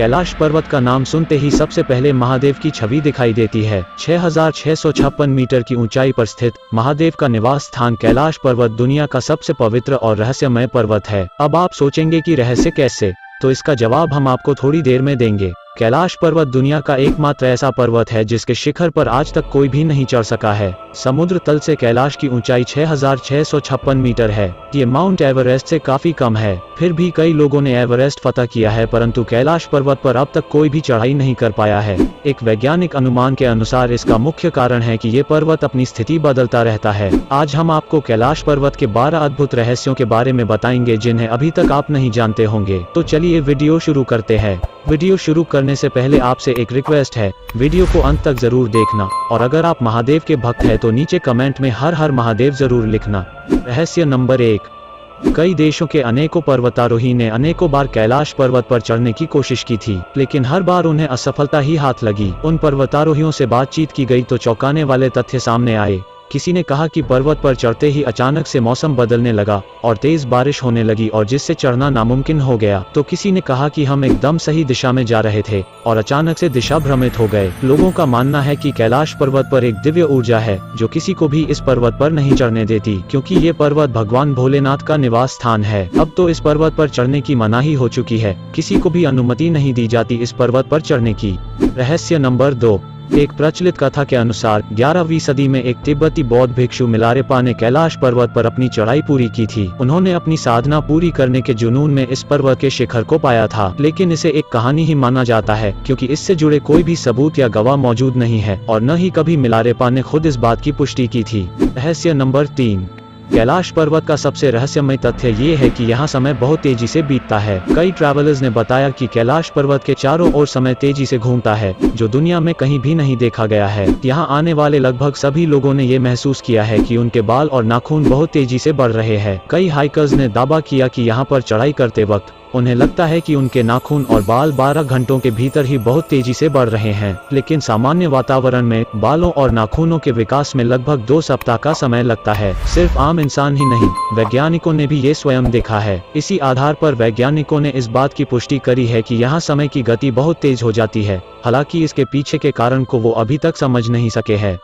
कैलाश पर्वत का नाम सुनते ही सबसे पहले महादेव की छवि दिखाई देती है। 6656 मीटर की ऊंचाई पर स्थित महादेव का निवास स्थान कैलाश पर्वत दुनिया का सबसे पवित्र और रहस्यमय पर्वत है। अब आप सोचेंगे कि रहस्य कैसे, तो इसका जवाब हम आपको थोड़ी देर में देंगे। कैलाश पर्वत दुनिया का एकमात्र ऐसा पर्वत है जिसके शिखर पर आज तक कोई भी नहीं चढ़ सका है। समुद्र तल से कैलाश की ऊंचाई 6656 मीटर है। ये माउंट एवरेस्ट से काफी कम है। फिर भी कई लोगों ने एवरेस्ट फतह किया है, परंतु कैलाश पर्वत पर अब तक कोई भी चढ़ाई नहीं कर पाया है। एक वैज्ञानिक अनुमान के अनुसार इसका मुख्य कारण है कि ये पर्वत अपनी स्थिति बदलता रहता है। आज हम आपको कैलाश पर्वत के 12 अद्भुत रहस्यों के बारे में बताएंगे जिन्हें अभी तक आप नहीं जानते होंगे। तो चलिए वीडियो शुरू करते हैं। वीडियो शुरू करने से पहले आपसे एक रिक्वेस्ट है, वीडियो को अंत तक जरूर देखना, और अगर आप महादेव के भक्त हैं तो नीचे कमेंट में हर हर महादेव जरूर लिखना। रहस्य नंबर 1। कई देशों के अनेकों पर्वतारोही ने अनेकों बार कैलाश पर्वत पर चढ़ने की कोशिश की थी, लेकिन हर बार उन्हें असफलता ही हाथ लगी। उन पर्वतारोहियों से बातचीत की गई तो चौंकाने वाले तथ्य सामने आए। किसी ने कहा कि पर्वत पर चढ़ते ही अचानक से मौसम बदलने लगा और तेज बारिश होने लगी और जिससे चढ़ना नामुमकिन हो गया। तो किसी ने कहा कि हम एकदम सही दिशा में जा रहे थे और अचानक से दिशा भ्रमित हो गए। लोगों का मानना है कि कैलाश पर्वत पर एक दिव्य ऊर्जा है जो किसी को भी इस पर्वत पर नहीं चढ़ने देती, क्योंकि ये पर्वत भगवान भोलेनाथ का निवास स्थान है। अब तो इस पर्वत पर चढ़ने की मनाही हो चुकी है, किसी को भी अनुमति नहीं दी जाती इस पर्वत पर चढ़ने की। रहस्य नंबर 2। एक प्रचलित कथा के अनुसार 11वीं सदी में एक तिब्बती बौद्ध भिक्षु मिलारेपा ने कैलाश पर्वत पर अपनी चढ़ाई पूरी की थी। उन्होंने अपनी साधना पूरी करने के जुनून में इस पर्वत के शिखर को पाया था, लेकिन इसे एक कहानी ही माना जाता है क्योंकि इससे जुड़े कोई भी सबूत या गवाह मौजूद नहीं है और न ही कभी मिलारेपा ने खुद इस बात की पुष्टि की थी। रहस्य नंबर 3। कैलाश पर्वत का सबसे रहस्यमय तथ्य ये है कि यहाँ समय बहुत तेजी से बीतता है। कई ट्रैवलर्स ने बताया कि कैलाश पर्वत के चारों ओर समय तेजी से घूमता है, जो दुनिया में कहीं भी नहीं देखा गया है। यहाँ आने वाले लगभग सभी लोगों ने ये महसूस किया है कि उनके बाल और नाखून बहुत तेजी से बढ़ रहे हैं। कई हाइकर्स ने दावा किया कि यहाँ पर चढ़ाई करते वक्त उन्हें लगता है कि उनके नाखून और बाल 12 घंटों के भीतर ही बहुत तेजी से बढ़ रहे हैं, लेकिन सामान्य वातावरण में बालों और नाखूनों के विकास में लगभग 2 सप्ताह का समय लगता है। सिर्फ आम इंसान ही नहीं, वैज्ञानिकों ने भी ये स्वयं देखा है। इसी आधार पर वैज्ञानिकों ने इस बात की पुष्टि करी है कि यहाँ समय की गति बहुत तेज हो जाती है। हालांकि इसके पीछे के कारण को वो अभी तक समझ नहीं सके हैं।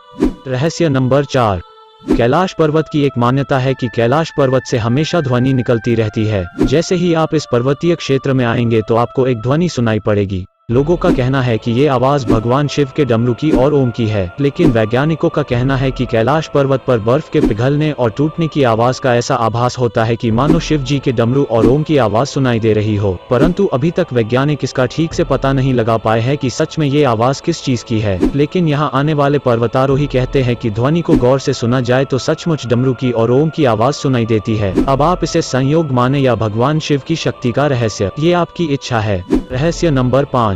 रहस्य नंबर 4। कैलाश पर्वत की एक मान्यता है कि कैलाश पर्वत से हमेशा ध्वनि निकलती रहती है। जैसे ही आप इस पर्वतीय क्षेत्र में आएंगे तो आपको एक ध्वनि सुनाई पड़ेगी। लोगों का कहना है कि ये आवाज भगवान शिव के डमरू की और ओम की है, लेकिन वैज्ञानिकों का कहना है कि कैलाश पर्वत पर बर्फ के पिघलने और टूटने की आवाज का ऐसा आभास होता है कि मानो शिव जी के डमरू और ओम की आवाज सुनाई दे रही हो। परंतु अभी तक वैज्ञानिक इसका ठीक से पता नहीं लगा पाए हैं कि सच में ये आवाज किस चीज की है। लेकिन यहाँ आने वाले पर्वतारोही कहते हैं कि ध्वनि को गौर से सुना जाए तो सचमुच डमरू की और ओम की आवाज सुनाई देती है। अब आप इसे संयोग माने या भगवान शिव की शक्ति का रहस्य, ये आपकी इच्छा है। रहस्य नंबर 5।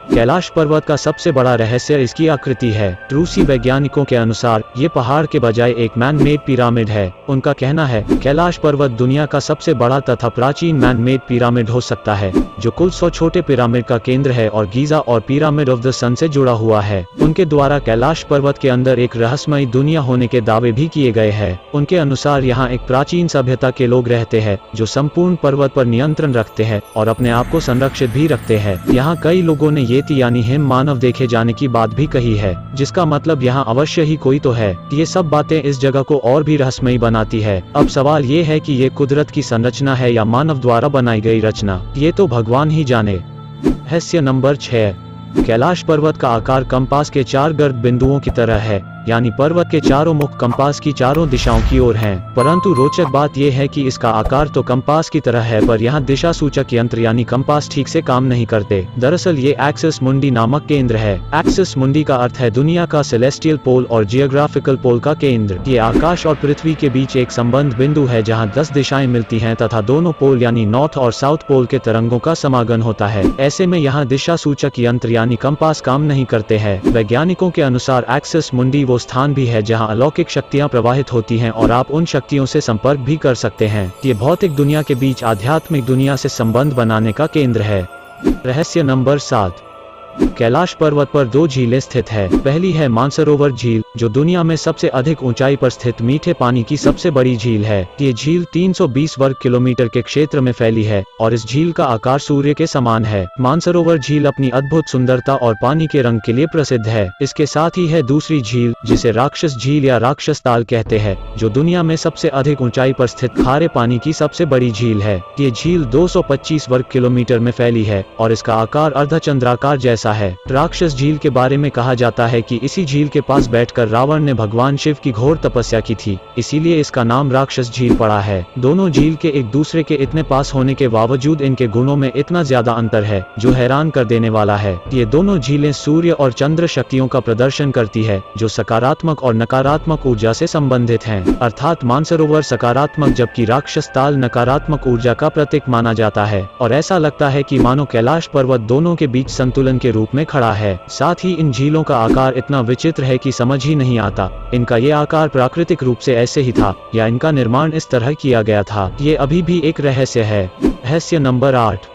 कैलाश पर्वत का सबसे बड़ा रहस्य इसकी आकृति है। रूसी वैज्ञानिकों के अनुसार ये पहाड़ के बजाय एक मैन मेड पिरामिड है। उनका कहना है कैलाश पर्वत दुनिया का सबसे बड़ा तथा प्राचीन मैन मेड पिरामिड हो सकता है, जो कुल 100 छोटे पिरामिड का केंद्र है और गीजा और पिरामिड ऑफ द सन से जुड़ा हुआ है। उनके द्वारा कैलाश पर्वत के अंदर एक रहस्यमय दुनिया होने के दावे भी किए गए हैं। उनके अनुसार यहाँ एक प्राचीन सभ्यता के लोग रहते हैं जो संपूर्ण पर्वत पर नियंत्रण रखते हैं और अपने आप को संरक्षित भी रखते हैं। यहाँ कई लोगों ने येति यानी हिम मानव देखे जाने की बात भी कही है, जिसका मतलब यहाँ अवश्य ही कोई तो है। ये सब बातें इस जगह को और भी रहस्यमयी बनाती है। अब सवाल ये है कि ये कुदरत की संरचना है या मानव द्वारा बनाई गई रचना, ये तो भगवान ही जाने। रहस्य नंबर 6। कैलाश पर्वत का आकार कंपास के 4 गर्द बिंदुओं की तरह है, यानी पर्वत के चारों मुख कंपास की चारों दिशाओं की ओर हैं। परंतु रोचक बात यह है कि इसका आकार तो कंपास की तरह है, पर यहाँ दिशा सूचक यंत्र यानी कंपास ठीक से काम नहीं करते। दरअसल ये एक्सिस मुंडी नामक केंद्र है। एक्सिस मुंडी का अर्थ है दुनिया का सेलेस्टियल पोल और जियोग्राफिकल पोल का केंद्र। ये आकाश और पृथ्वी के बीच एक संबंध बिंदु है जहाँ 10 दिशाएं मिलती हैं तथा दोनों पोल यानी नॉर्थ और साउथ पोल के तरंगों का समागम होता है। ऐसे में यहाँ दिशा सूचक यंत्र यानी कंपास काम नहीं करते हैं। वैज्ञानिकों के अनुसार एक्सिस मुंडी वो स्थान भी है जहां अलौकिक शक्तियां प्रवाहित होती हैं और आप उन शक्तियों से संपर्क भी कर सकते हैं। ये भौतिक दुनिया के बीच आध्यात्मिक दुनिया से संबंध बनाने का केंद्र है। रहस्य नंबर 7। कैलाश पर्वत पर 2 झीलें स्थित है। पहली है मानसरोवर झील जो दुनिया में सबसे अधिक ऊंचाई पर स्थित मीठे पानी की सबसे बड़ी झील है। ये झील 320 वर्ग किलोमीटर के क्षेत्र में फैली है और इस झील का आकार सूर्य के समान है। मानसरोवर झील अपनी अद्भुत सुंदरता और पानी के रंग के लिए प्रसिद्ध है। इसके साथ ही है दूसरी झील जिसे राक्षस झील या राक्षस ताल कहते हैं, जो दुनिया में सबसे अधिक ऊंचाई पर स्थित खारे पानी की सबसे बड़ी झील है। ये झील 225 वर्ग किलोमीटर में फैली है और इसका आकार अर्धचंद्राकार जैसा है। राक्षस झील के बारे में कहा जाता है कि इसी झील के पास बैठकर रावण ने भगवान शिव की घोर तपस्या की थी, इसीलिए इसका नाम राक्षस झील पड़ा है। दोनों झील के एक दूसरे के इतने पास होने के बावजूद इनके गुणों में इतना ज्यादा अंतर है जो हैरान कर देने वाला है। ये दोनों झीलें सूर्य और चंद्र शक्तियों का प्रदर्शन करती है जो सकारात्मक और नकारात्मक ऊर्जा से संबंधित हैं। अर्थात मानसरोवर सकारात्मक जबकि राक्षस ताल नकारात्मक ऊर्जा का प्रतीक माना जाता है और ऐसा लगता है कि मानो कैलाश पर्वत दोनों के बीच संतुलन के रूप में खड़ा है। साथ ही इन झीलों का आकार इतना विचित्र है कि समझ ही नहीं आता इनका ये आकार प्राकृतिक रूप से ऐसे ही था या इनका निर्माण इस तरह किया गया था। ये अभी भी एक रहस्य है। रहस्य नंबर 8।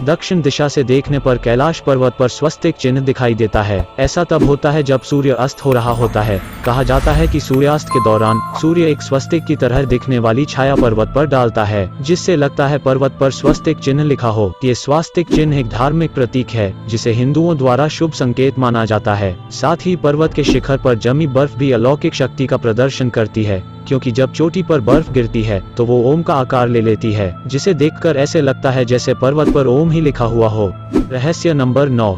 दक्षिण दिशा से देखने पर कैलाश पर्वत पर स्वस्तिक चिन्ह दिखाई देता है। ऐसा तब होता है जब सूर्य अस्त हो रहा होता है। कहा जाता है कि सूर्यास्त के दौरान सूर्य एक स्वस्तिक की तरह दिखने वाली छाया पर्वत पर डालता है, जिससे लगता है पर्वत पर स्वस्तिक चिन्ह लिखा हो। ये स्वस्तिक चिन्ह एक धार्मिक प्रतीक है जिसे हिंदुओं द्वारा शुभ संकेत माना जाता है। साथ ही पर्वत के शिखर पर जमी बर्फ भी अलौकिक शक्ति का प्रदर्शन करती है, क्योंकि जब चोटी पर बर्फ गिरती है तो वो ओम का आकार ले लेती है, जिसे देखकर ऐसे लगता है जैसे पर्वत पर ओम ही लिखा हुआ हो। रहस्य नंबर 9।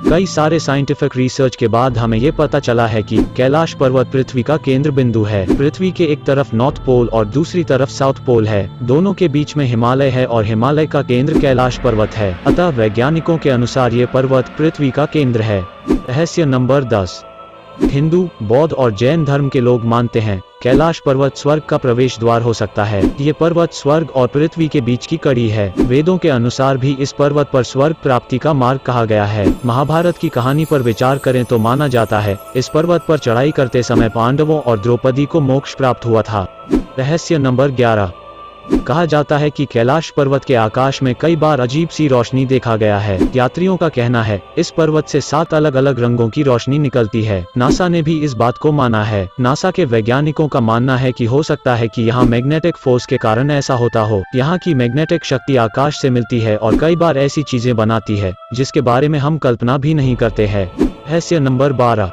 कई सारे साइंटिफिक रिसर्च के बाद हमें ये पता चला है कि कैलाश पर्वत पृथ्वी का केंद्र बिंदु है। पृथ्वी के एक तरफ नॉर्थ पोल और दूसरी तरफ साउथ पोल है। दोनों के बीच में हिमालय है और हिमालय का केंद्र कैलाश पर्वत है। अतः वैज्ञानिकों के अनुसार ये पर्वत पृथ्वी का केंद्र है। रहस्य नंबर 10। हिंदू, बौद्ध और जैन धर्म के लोग मानते हैं कैलाश पर्वत स्वर्ग का प्रवेश द्वार हो सकता है। ये पर्वत स्वर्ग और पृथ्वी के बीच की कड़ी है। वेदों के अनुसार भी इस पर्वत पर स्वर्ग प्राप्ति का मार्ग कहा गया है। महाभारत की कहानी पर विचार करें तो माना जाता है इस पर्वत पर चढ़ाई करते समय पांडवों और द्रौपदी को मोक्ष प्राप्त हुआ था। रहस्य नंबर 11। कहा जाता है कि कैलाश पर्वत के आकाश में कई बार अजीब सी रोशनी देखा गया है। यात्रियों का कहना है इस पर्वत से 7 अलग अलग रंगों की रोशनी निकलती है। नासा ने भी इस बात को माना है। नासा के वैज्ञानिकों का मानना है कि हो सकता है कि यहाँ मैग्नेटिक फोर्स के कारण ऐसा होता हो। यहाँ की मैग्नेटिक शक्ति आकाश से मिलती है और कई बार ऐसी चीजें बनाती है जिसके बारे में हम कल्पना भी नहीं करते हैं। रहस्य नंबर 12।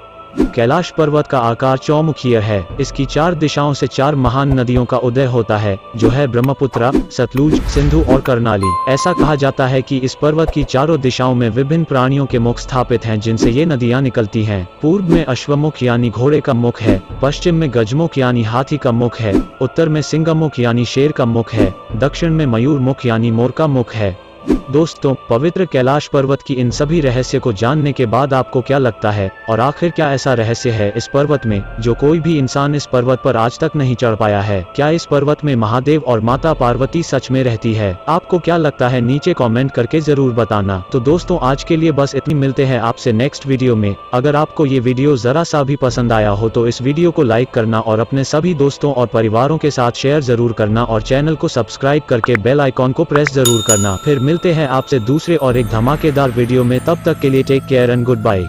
कैलाश पर्वत का आकार चौमुखीय है। इसकी 4 दिशाओं से 4 महान नदियों का उदय होता है, जो है ब्रह्मपुत्र, सतलुज, सिंधु और कर्णाली। ऐसा कहा जाता है कि इस पर्वत की चारों दिशाओं में विभिन्न प्राणियों के मुख स्थापित हैं जिनसे ये नदियां निकलती हैं। पूर्व में अश्वमुख यानी घोड़े का मुख है, पश्चिम में गजमुख यानी हाथी का मुख है, उत्तर में सिंहमुख यानी शेर का मुख है, दक्षिण में मयूर मुख यानी मोर का मुख है। दोस्तों, पवित्र कैलाश पर्वत की इन सभी रहस्य को जानने के बाद आपको क्या लगता है और आखिर क्या ऐसा रहस्य है इस पर्वत में जो कोई भी इंसान इस पर्वत पर आज तक नहीं चढ़ पाया है? क्या इस पर्वत में महादेव और माता पार्वती सच में रहती है? आपको क्या लगता है नीचे कमेंट करके जरूर बताना। तो दोस्तों, आज के लिए बस इतनी। मिलते हैं आपसे नेक्स्ट वीडियो में। अगर आपको ये वीडियो जरा सा भी पसंद आया हो तो इस वीडियो को लाइक करना और अपने सभी दोस्तों और परिवारों के साथ शेयर जरूर करना और चैनल को सब्सक्राइब करके बेल आइकॉन को प्रेस जरूर करना। फिर मिलते हैं आपसे दूसरे और एक धमाकेदार वीडियो में। तब तक के लिए take care and good bye.